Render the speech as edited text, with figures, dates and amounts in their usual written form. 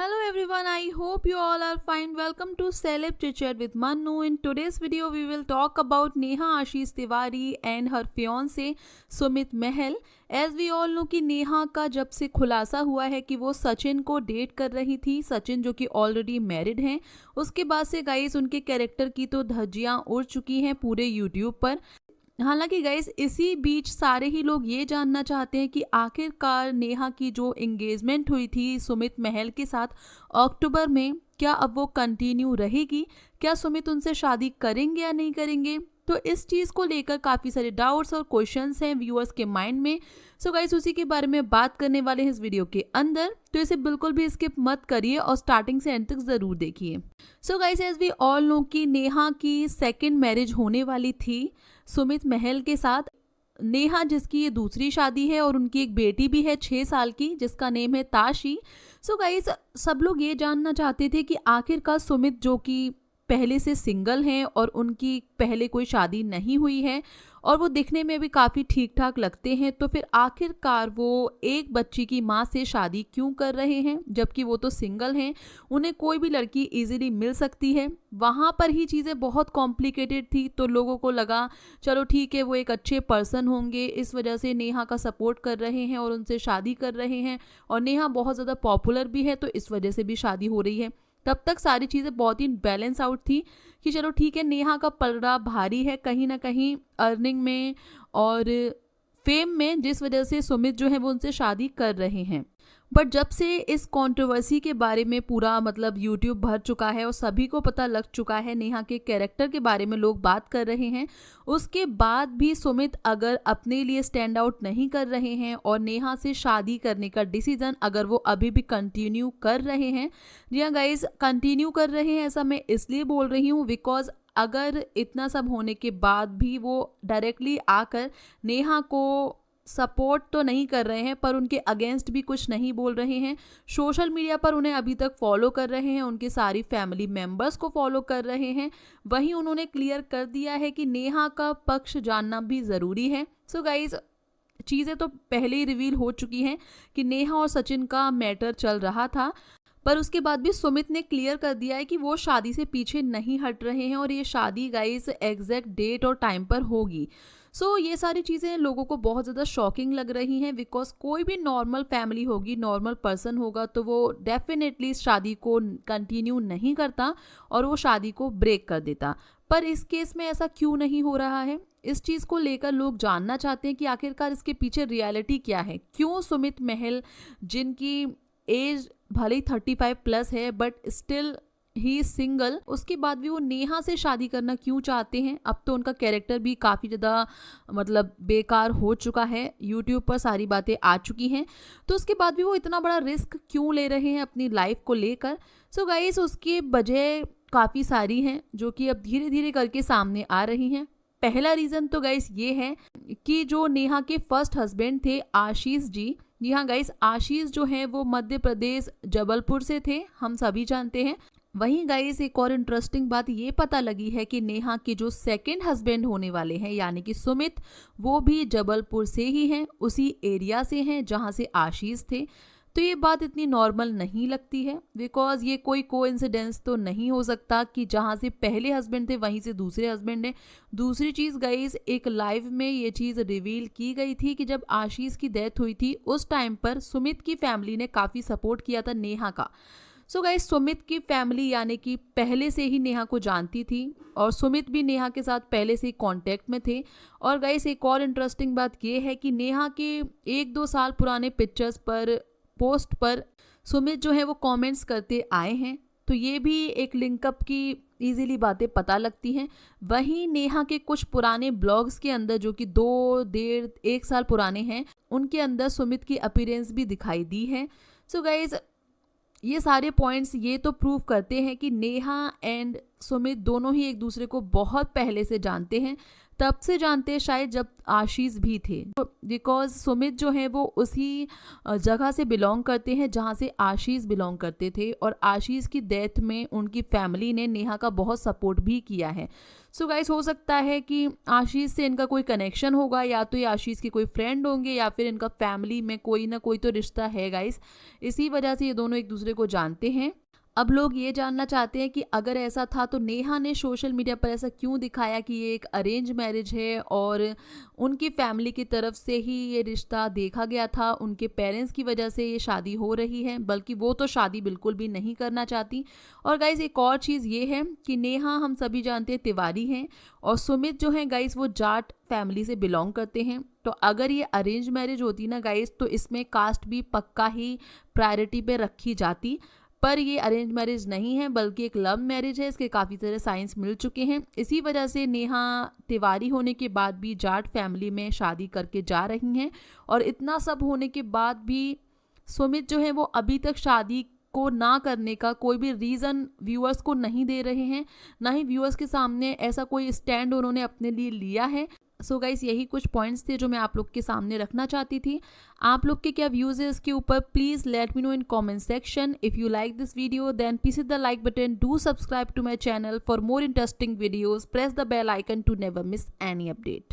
Hello everyone, I hope you all are fine. Welcome to Celeb Chit Chat with Manu. In today's video, we will talk about Neha Ashish Tiwari and her fiancé Sumit Mahal. As we all know कि नेहा का जब से खुलासा हुआ है कि वो सचिन को डेट कर रही थी, सचिन जो कि ऑलरेडी मैरिड हैं, उसके बाद से गाइस उनके कैरेक्टर की तो धज्जियां उड़ चुकी हैं पूरे यूट्यूब पर। हालांकि गाइस इसी बीच सारे ही लोग ये जानना चाहते हैं कि आखिरकार नेहा की जो एंगेजमेंट हुई थी सुमित महल के साथ अक्टूबर में, क्या अब वो कंटिन्यू रहेगी? क्या सुमित उनसे शादी करेंगे या नहीं करेंगे? तो इस चीज़ को लेकर काफ़ी सारे डाउट्स और क्वेश्चंस हैं व्यूअर्स के माइंड में। सो गाइस उसी के बारे में बात करने वाले हैं इस वीडियो के अंदर, तो इसे बिल्कुल भी स्किप मत करिए और स्टार्टिंग से एंड तक ज़रूर देखिए। So guys as we all know कि नेहा की सेकेंड मैरिज होने वाली थी सुमित महल के साथ। नेहा जिसकी ये दूसरी शादी है और उनकी एक बेटी भी है 6 साल की जिसका नेम है ताशी। सो गाइस सब लोग ये जानना चाहते थे कि आखिरकार सुमित जो कि पहले से सिंगल हैं और उनकी पहले कोई शादी नहीं हुई है और वो दिखने में भी काफ़ी ठीक ठाक लगते हैं, तो फिर आखिरकार वो एक बच्ची की माँ से शादी क्यों कर रहे हैं जबकि वो तो सिंगल हैं, उन्हें कोई भी लड़की इजीली मिल सकती है। वहाँ पर ही चीज़ें बहुत कॉम्प्लिकेटेड थी, तो लोगों को लगा चलो ठीक है वो एक अच्छे पर्सन होंगे, इस वजह से नेहा का सपोर्ट कर रहे हैं और उनसे शादी कर रहे हैं, और नेहा बहुत ज़्यादा पॉपुलर भी है तो इस वजह से भी शादी हो रही है। तब तक सारी चीज़ें बहुत ही बैलेंस आउट थी कि चलो ठीक है नेहा का पलड़ा भारी है कहीं ना कहीं अर्निंग में और फेम में, जिस वजह से सुमित जो है वो उनसे शादी कर रहे हैं। बट जब से इस कंट्रोवर्सी के बारे में पूरा यूट्यूब भर चुका है और सभी को पता लग चुका है, नेहा के कैरेक्टर के बारे में लोग बात कर रहे हैं, उसके बाद भी सुमित अगर अपने लिए स्टैंड आउट नहीं कर रहे हैं और नेहा से शादी करने का डिसीजन अगर वो अभी भी कंटिन्यू कर रहे हैं, जी हाँ गाइज कंटिन्यू कर रहे हैं, ऐसा मैं इसलिए बोल रही हूँ बिकॉज अगर इतना सब होने के बाद भी वो डायरेक्टली आकर नेहा को सपोर्ट तो नहीं कर रहे हैं पर उनके अगेंस्ट भी कुछ नहीं बोल रहे हैं, सोशल मीडिया पर उन्हें अभी तक फॉलो कर रहे हैं, उनके सारी फैमिली मेंबर्स को फॉलो कर रहे हैं, वहीं उन्होंने क्लियर कर दिया है कि नेहा का पक्ष जानना भी ज़रूरी है। सो गाइज चीज़ें तो पहले ही रिवील हो चुकी हैं कि नेहा और सचिन का मैटर चल रहा था, पर उसके बाद भी सुमित ने क्लियर कर दिया है कि वो शादी से पीछे नहीं हट रहे हैं और ये शादी गाइस एग्जैक्ट डेट और टाइम पर होगी। सो ये सारी चीज़ें लोगों को बहुत ज़्यादा शॉकिंग लग रही हैं बिकॉज कोई भी नॉर्मल फैमिली होगी, नॉर्मल पर्सन होगा तो वो डेफिनेटली इस शादी को कंटिन्यू नहीं करता और वो शादी को ब्रेक कर देता, पर इस केस में ऐसा क्यों नहीं हो रहा है? इस चीज़ को लेकर लोग जानना चाहते हैं कि आखिरकार इसके पीछे रियलिटी क्या है, क्यों सुमित महल जिनकी एज भले ही 35 प्लस है बट स्टिल ही सिंगल, उसके बाद भी वो नेहा से शादी करना क्यों चाहते हैं? अब तो उनका कैरेक्टर भी काफ़ी ज़्यादा बेकार हो चुका है, यूट्यूब पर सारी बातें आ चुकी हैं, तो उसके बाद भी वो इतना बड़ा रिस्क क्यों ले रहे हैं अपनी लाइफ को लेकर? सो गाइस उसकी वजह काफ़ी सारी हैं जो कि अब धीरे धीरे करके सामने आ रही हैं। पहला रीज़न तो गाइस ये है कि जो नेहा के फर्स्ट हस्बैंड थे आशीष जी, जी हाँ गाइस आशीष जो हैं वो मध्य प्रदेश जबलपुर से थे, हम सभी जानते हैं। वहीं गाइस एक और इंटरेस्टिंग बात ये पता लगी है कि नेहा के जो सेकंड हस्बैंड होने वाले हैं यानी कि सुमित, वो भी जबलपुर से ही हैं, उसी एरिया से हैं जहां से आशीष थे। तो ये बात इतनी नॉर्मल नहीं लगती है बिकॉज ये कोई कोइंसिडेंस तो नहीं हो सकता कि जहाँ से पहले हस्बैंड थे वहीं से दूसरे हस्बैंड हैं। दूसरी चीज़ गाइस एक लाइव में ये चीज़ रिवील की गई थी कि जब आशीष की डेथ हुई थी उस टाइम पर सुमित की फैमिली ने काफ़ी सपोर्ट किया था नेहा का। सो गाइस सुमित की फैमिली यानी कि पहले से ही नेहा को जानती थी और सुमित भी नेहा के साथ पहले से ही कांटेक्ट में थे। और गाइस एक और इंटरेस्टिंग बात ये है कि नेहा के 1-2 साल पुराने पिक्चर्स पर पोस्ट पर सुमित जो है वो कमेंट्स करते आए हैं, तो ये भी एक लिंकअप की इजीली बातें पता लगती हैं। वहीं नेहा के कुछ पुराने ब्लॉग्स के अंदर जो कि 2-1.5 साल पुराने हैं, उनके अंदर सुमित की अपीयरेंस भी दिखाई दी है। सो गाइज ये सारे पॉइंट्स ये तो प्रूव करते हैं कि नेहा एंड सुमित दोनों ही एक दूसरे को बहुत पहले से जानते हैं, तब से जानते हैं शायद जब आशीष भी थे, बिकॉज सुमित जो है वो उसी जगह से बिलोंग करते हैं जहाँ से आशीष बिलोंग करते थे, और आशीष की डेथ में उनकी फैमिली ने नेहा का बहुत सपोर्ट भी किया है। सो गाइस, हो सकता है कि आशीष से इनका कोई कनेक्शन होगा, या तो ये आशीष के कोई फ्रेंड होंगे या फिर इनका फैमिली में कोई ना कोई तो रिश्ता है गाइस, इसी वजह से ये दोनों एक दूसरे को जानते हैं। अब लोग ये जानना चाहते हैं कि अगर ऐसा था तो नेहा ने सोशल मीडिया पर ऐसा क्यों दिखाया कि ये एक अरेंज मैरिज है और उनकी फैमिली की तरफ से ही ये रिश्ता देखा गया था, उनके पेरेंट्स की वजह से ये शादी हो रही है, बल्कि वो तो शादी बिल्कुल भी नहीं करना चाहती। और गाइस, एक और चीज़ ये है कि नेहा हम सभी जानते हैं तिवारी हैं, और सुमित जो है गाइस वो जाट फैमिली से बिलोंग करते हैं। तो अगर ये अरेंज मैरिज होती ना गाइस, तो इसमें कास्ट भी पक्का ही प्रायोरिटी पे रखी जाती, पर ये अरेंज मैरिज नहीं है बल्कि एक लव मैरिज है। इसके काफ़ी सारे साइंस मिल चुके हैं, इसी वजह से नेहा तिवारी होने के बाद भी जाट फैमिली में शादी करके जा रही हैं। और इतना सब होने के बाद भी सुमित जो है वो अभी तक शादी को ना करने का कोई भी रीज़न व्यूअर्स को नहीं दे रहे हैं, ना ही व्यूअर्स के सामने ऐसा कोई स्टैंड उन्होंने अपने लिए लिया है। सो गाइस, यही कुछ पॉइंट्स थे जो मैं आप लोग के सामने रखना चाहती थी। आप लोग के क्या व्यूज़ है इसके ऊपर, please let me know in comment section. If you like this video then please hit the like button, do subscribe to my channel for more interesting videos, press the bell icon to never miss any update.